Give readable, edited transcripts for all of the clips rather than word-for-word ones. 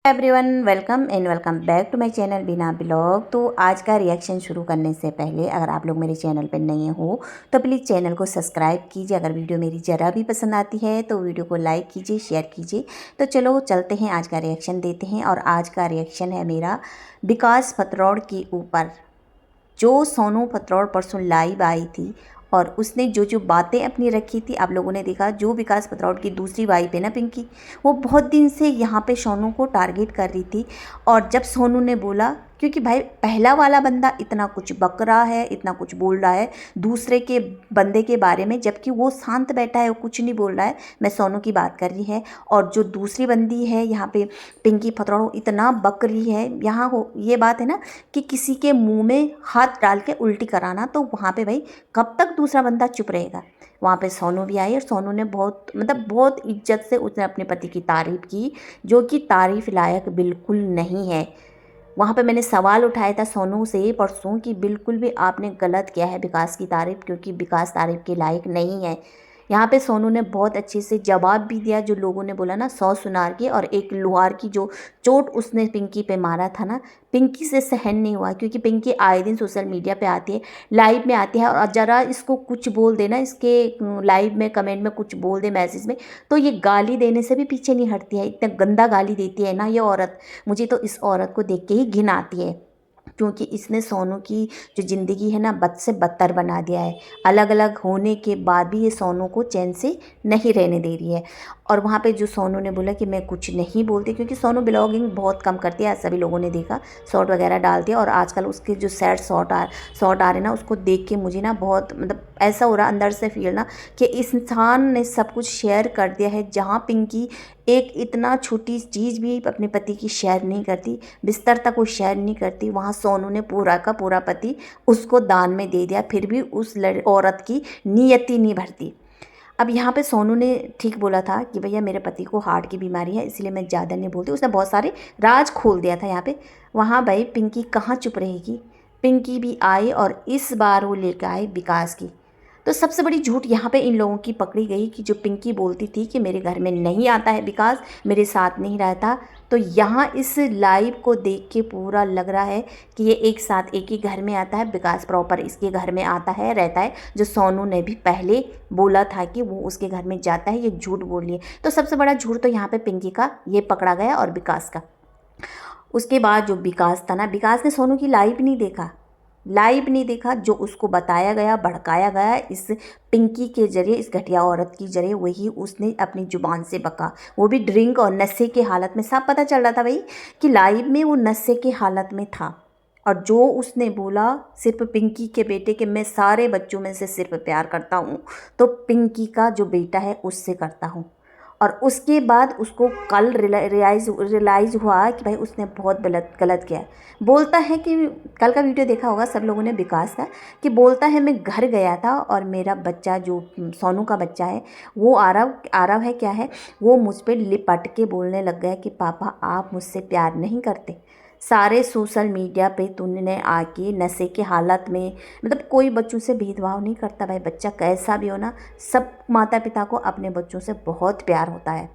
Everyone, welcome and welcome back to my channel Bina blog. तो आज का रिएक्शन शुरू करने से पहले अगर आप लोग मेरे चैनल पर नए हो तो प्लीज़ चैनल को सब्सक्राइब कीजिए। अगर वीडियो मेरी ज़रा भी पसंद आती है तो वीडियो को लाइक कीजिए, शेयर कीजिए। तो चलो चलते हैं, आज का रिएक्शन देते हैं। और आज का रिएक्शन है मेरा विकास पतरौड़ के ऊपर। जो सोनू पतरौड़ परसों लाइव आई थी और उसने जो जो बातें अपनी रखी थी, आप लोगों ने देखा। जो विकास पतरौड़ की दूसरी वाइफ है ना पिंकी, वो बहुत दिन से यहाँ पे सोनू को टारगेट कर रही थी। और जब सोनू ने बोला, क्योंकि भाई पहला वाला बंदा इतना कुछ बक रहा है, इतना कुछ बोल रहा है दूसरे के बंदे के बारे में, जबकि वो शांत बैठा है, वो कुछ नहीं बोल रहा है। मैं सोनू की बात कर रही है। और जो दूसरी बंदी है यहाँ पे पिंकी पतरौड़, इतना बक रही है। यहाँ हो ये बात है ना कि किसी के मुंह में हाथ डाल के उल्टी कराना, तो वहाँ पे भाई कब तक दूसरा बंदा चुप रहेगा। वहाँ पे सोनू भी आई और सोनू ने बहुत इज्जत से उसने अपने पति की तारीफ़ की, जो कि तारीफ़ लायक बिल्कुल नहीं है। वहाँ पे मैंने सवाल उठाया था सोनू से परसों कि बिल्कुल भी आपने गलत किया है विकास की तारीफ़, क्योंकि विकास तारीफ़ के लायक नहीं है। यहाँ पे सोनू ने बहुत अच्छे से जवाब भी दिया। जो लोगों ने बोला ना 100 सुनार की और एक लोहार की जो चोट उसने पिंकी पे मारा था ना, पिंकी से सहन नहीं हुआ। क्योंकि पिंकी आए दिन सोशल मीडिया पे आती है, लाइव में आती है, और ज़रा इसको कुछ बोल देना, इसके लाइव में कमेंट में कुछ बोल दे, मैसेज में, तो ये गाली देने से भी पीछे नहीं हटती है। इतना गंदा गाली देती है ना ये औरत। मुझे तो इस औरत को देख के ही घिन आती है, क्योंकि इसने सोनू की जो ज़िंदगी है ना बद से बदतर बना दिया है। अलग अलग होने के बाद भी ये सोनू को चैन से नहीं रहने दे रही है। और वहाँ पे जो सोनू ने बोला कि मैं कुछ नहीं बोलती, क्योंकि सोनू ब्लॉगिंग बहुत कम करती है, सभी लोगों ने देखा, शॉर्ट वगैरह डालती है। और आजकल उसके जो सैड शॉर्ट आ रहे ना, उसको देख के मुझे ना बहुत ऐसा हो रहा अंदर से फील ना कि इस इंसान ने सब कुछ शेयर कर दिया है। जहाँ पिंकी एक इतना छोटी चीज़ भी अपने पति की शेयर नहीं करती, बिस्तर तक वो शेयर नहीं करती, वहाँ सोनू ने पूरा का पूरा पति उसको दान में दे दिया, फिर भी उस औरत की नीयती नहीं भरती। अब यहाँ पे सोनू ने ठीक बोला था कि भैया मेरे पति को हार्ट की बीमारी है, इसलिए मैं ज़्यादा नहीं बोलती। उसने बहुत सारे राज खोल दिया था यहाँ पे। वहाँ भाई पिंकी कहाँ चुप रहेगी। पिंकी भी आई और इस बार वो लेकर आई विकास की। तो सबसे बड़ी झूठ यहाँ पे इन लोगों की पकड़ी गई कि जो पिंकी बोलती थी कि मेरे घर में नहीं आता है विकास, मेरे साथ नहीं रहता। तो यहाँ इस लाइव को देख के पूरा लग रहा है कि ये एक साथ एक ही घर में आता है, विकास प्रॉपर इसके घर में आता है, रहता है। जो सोनू ने भी पहले बोला था कि वो उसके घर में जाता है, ये झूठ बोल रही है। तो सबसे बड़ा झूठ तो यहाँ पे पिंकी का ये पकड़ा गया और विकास का। उसके बाद जो विकास था ना, विकास ने सोनू की लाइव नहीं देखा। जो उसको बताया गया, भड़काया गया इस पिंकी के जरिए, इस घटिया औरत की जरिए, वही उसने अपनी ज़ुबान से बका। वो भी ड्रिंक और नशे के हालत में। सब पता चल रहा था भाई कि लाइव में वो नशे के हालत में था। और जो उसने बोला सिर्फ पिंकी के बेटे के, मैं सारे बच्चों में से सिर्फ प्यार करता हूँ तो पिंकी का जो बेटा है उससे करता हूँ। और उसके बाद उसको कल रियलाइज़ हुआ कि भाई उसने बहुत गलत किया है। बोलता है कि कल का वीडियो देखा होगा सब लोगों ने विकास का, कि बोलता है मैं घर गया था और मेरा बच्चा जो सोनू का बच्चा है वो आरव है क्या है, वो मुझ पर लिपट के बोलने लग गया कि पापा आप मुझसे प्यार नहीं करते। सारे सोशल मीडिया पे तूने आके नशे के हालत में, कोई बच्चों से भेदभाव नहीं करता भाई। बच्चा कैसा भी हो ना, सब माता पिता को अपने बच्चों से बहुत प्यार होता है।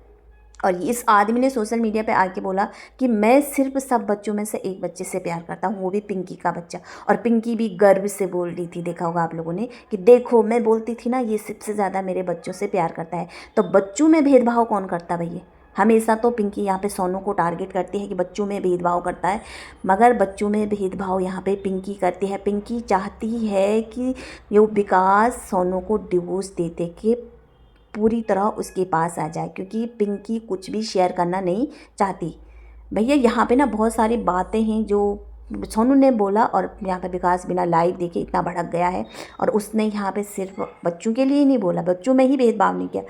और इस आदमी ने सोशल मीडिया पे आके बोला कि मैं सिर्फ सब बच्चों में से एक बच्चे से प्यार करता हूँ, वो भी पिंकी का बच्चा। और पिंकी भी गर्व से बोल रही थी, देखा होगा आप लोगों ने, कि देखो मैं बोलती थी ना ये सबसे ज़्यादा मेरे बच्चों से प्यार करता है। तो बच्चों में भेदभाव कौन करता भैया। हमेशा तो पिंकी यहाँ पे सोनू को टारगेट करती है कि बच्चों में भेदभाव करता है, मगर बच्चों में भेदभाव यहाँ पे पिंकी करती है। पिंकी चाहती है कि ये विकास सोनू को डिवोर्स दे के पूरी तरह उसके पास आ जाए, क्योंकि पिंकी कुछ भी शेयर करना नहीं चाहती। भैया यहाँ पे ना बहुत सारी बातें हैं जो सोनू ने बोला, और यहाँ पे विकास बिना लाइव देखे इतना भड़क गया है। और उसने यहाँ पे सिर्फ बच्चों के लिए ही नहीं बोला, बच्चों में ही भेदभाव नहीं किया,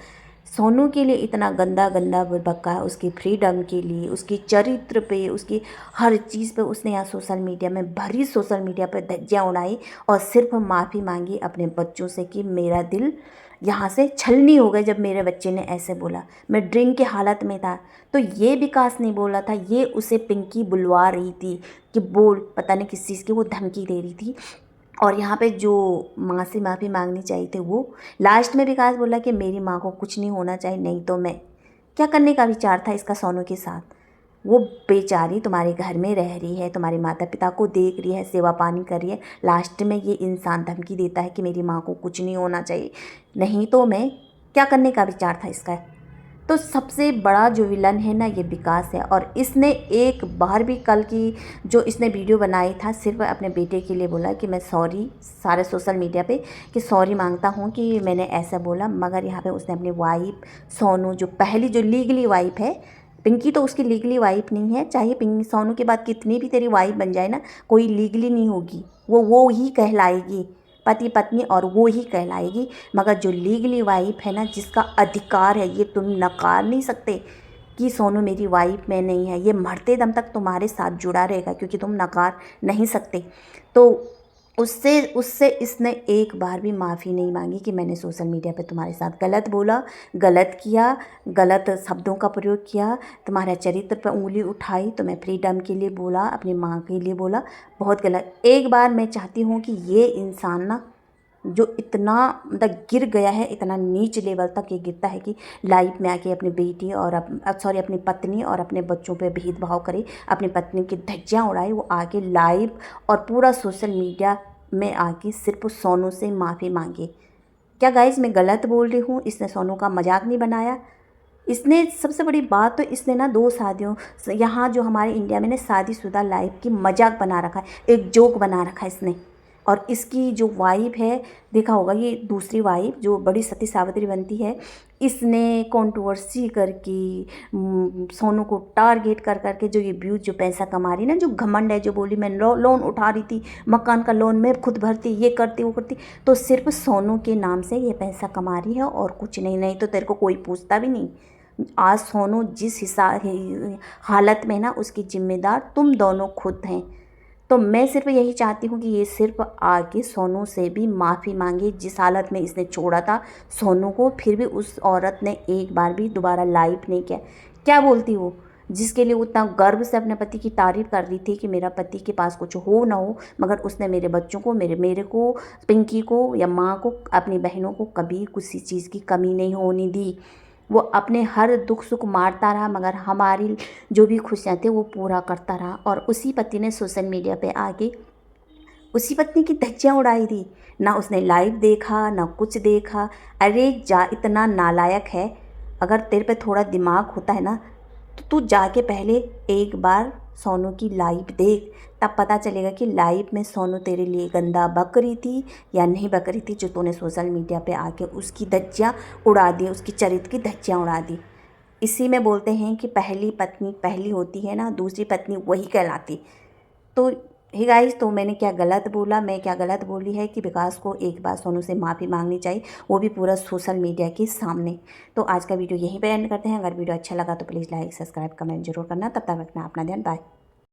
सोनू के लिए इतना गंदा गंदा बका है, उसकी फ्रीडम के लिए, उसकी चरित्र पे, उसकी हर चीज़ पे उसने यहाँ सोशल मीडिया में भरी सोशल मीडिया पे धज्जियाँ उड़ाई। और सिर्फ माफ़ी मांगी अपने बच्चों से कि मेरा दिल यहाँ से छलनी हो गई जब मेरे बच्चे ने ऐसे बोला, मैं ड्रिंक के हालत में था। तो ये विकास नहीं बोला था, ये उसे पिंकी बुलवा रही थी कि बोल, पता नहीं किस चीज़ की वो धमकी दे रही थी। और यहाँ पे जो माँ से माफ़ी मांगनी चाहिए थी वो लास्ट में विकास बोला कि मेरी माँ को कुछ नहीं होना चाहिए, नहीं तो मैं। क्या करने का विचार था इसका सोनू के साथ। वो बेचारी तुम्हारे घर में रह रही है, तुम्हारे माता पिता को देख रही है, सेवा पानी कर रही है। लास्ट में ये इंसान धमकी देता है कि मेरी माँ को कुछ नहीं होना चाहिए, नहीं तो मैं क्या करने का विचार था इसका। तो सबसे बड़ा जो विलन है ना ये विकास है। और इसने एक बार भी कल की जो इसने वीडियो बनाई था सिर्फ अपने बेटे के लिए बोला कि मैं सॉरी सारे सोशल मीडिया पे कि सॉरी मांगता हूँ कि मैंने ऐसा बोला। मगर यहाँ पे उसने अपनी वाइफ सोनू, जो पहली जो लीगली वाइफ है, पिंकी तो उसकी लीगली वाइफ नहीं है। चाहे पिंकी सोनू के बाद कितनी भी तेरी वाइफ बन जाए ना, कोई लीगली नहीं होगी, वो ही कहलाएगी पति पत्नी, और वो ही कहलाएगी। मगर जो लीगली वाइफ है ना, जिसका अधिकार है, ये तुम नकार नहीं सकते कि सोनू मेरी वाइफ में नहीं है। ये मरते दम तक तुम्हारे साथ जुड़ा रहेगा क्योंकि तुम नकार नहीं सकते। तो उससे इसने एक बार भी माफ़ी नहीं मांगी कि मैंने सोशल मीडिया पे तुम्हारे साथ गलत बोला, गलत किया, गलत शब्दों का प्रयोग किया, तुम्हारे चरित्र पर उंगली उठाई, तो मैं फ्रीडम के लिए बोला, अपनी माँ के लिए बोला, बहुत गलत। एक बार मैं चाहती हूँ कि ये इंसान ना जो इतना मतलब गिर गया है, इतना नीच लेवल तक ये गिरता है कि लाइव में आके अपनी बेटी और अपनी पत्नी और अपने बच्चों पे भेदभाव करे, अपनी पत्नी की धज्जियाँ उड़ाए। वो आके लाइव और पूरा सोशल मीडिया में आके सिर्फ सोनू से माफ़ी मांगे। क्या गाइज मैं गलत बोल रही हूँ? इसने सोनू का मजाक नहीं बनाया। इसने सबसे बड़ी बात तो इसने ना 2 शादियों यहाँ जो हमारे इंडिया में ना शादीशुदा लाइफ की मजाक बना रखा है, एक जोक बना रखा है इसने। और इसकी जो वाइफ है, देखा होगा ये दूसरी वाइफ जो बड़ी सती सावित्री बनती है, इसने कंट्रोवर्सी करके सोनू को टारगेट कर करके जो ये व्यूज जो पैसा कमा रही ना, जो घमंड है, जो बोली मैं लोन उठा रही थी, मकान का लोन मैं खुद भरती, ये करती वो करती, तो सिर्फ सोनू के नाम से ये पैसा कमा रही है और कुछ नहीं। नहीं तो तेरे को कोई पूछता भी नहीं। आज सोनू जिस हालत में ना, उसकी जिम्मेदार तुम दोनों खुद हैं। तो मैं सिर्फ यही चाहती हूँ कि ये सिर्फ आके सोनू से भी माफ़ी मांगे। जिस हालत में इसने छोड़ा था सोनू को, फिर भी उस औरत ने एक बार भी दोबारा लाइव नहीं किया। क्या बोलती वो, जिसके लिए उतना गर्व से अपने पति की तारीफ़ कर रही थी कि मेरा पति के पास कुछ हो ना हो, मगर उसने मेरे बच्चों को, मेरे को, पिंकी को या माँ को, अपनी बहनों को कभी किसी चीज़ की कमी नहीं होने दी। वो अपने हर दुख सुख मारता रहा, मगर हमारी जो भी खुशियाँ थी वो पूरा करता रहा। और उसी पति ने सोशल मीडिया पे आके उसी पत्नी की धज्जियाँ उड़ाई थी। ना उसने लाइव देखा, ना कुछ देखा। अरे जा, इतना नालायक है, अगर तेरे पे थोड़ा दिमाग होता है ना तो तू जाके पहले एक बार सोनू की लाइव देख, तब पता चलेगा कि लाइव में सोनू तेरे लिए गंदा बक रही थी या नहीं बक रही थी, जो तूने सोशल मीडिया पे आके उसकी धज्जियाँ उड़ा दी, उसकी चरित्र की धज्जियाँ उड़ा दी। इसी में बोलते हैं कि पहली पत्नी पहली होती है ना, दूसरी पत्नी वही कहलाती। तो हे गाइस, तो मैंने क्या गलत बोला, मैं क्या गलत बोली है कि विकास को एक बार सोनू से माफ़ी मांगनी चाहिए, वो भी पूरा सोशल मीडिया के सामने। तो आज का वीडियो यहीं पे एंड करते हैं। अगर वीडियो अच्छा लगा तो प्लीज़ लाइक सब्सक्राइब कमेंट जरूर करना। तब तक रखना अपना ध्यान। बाय।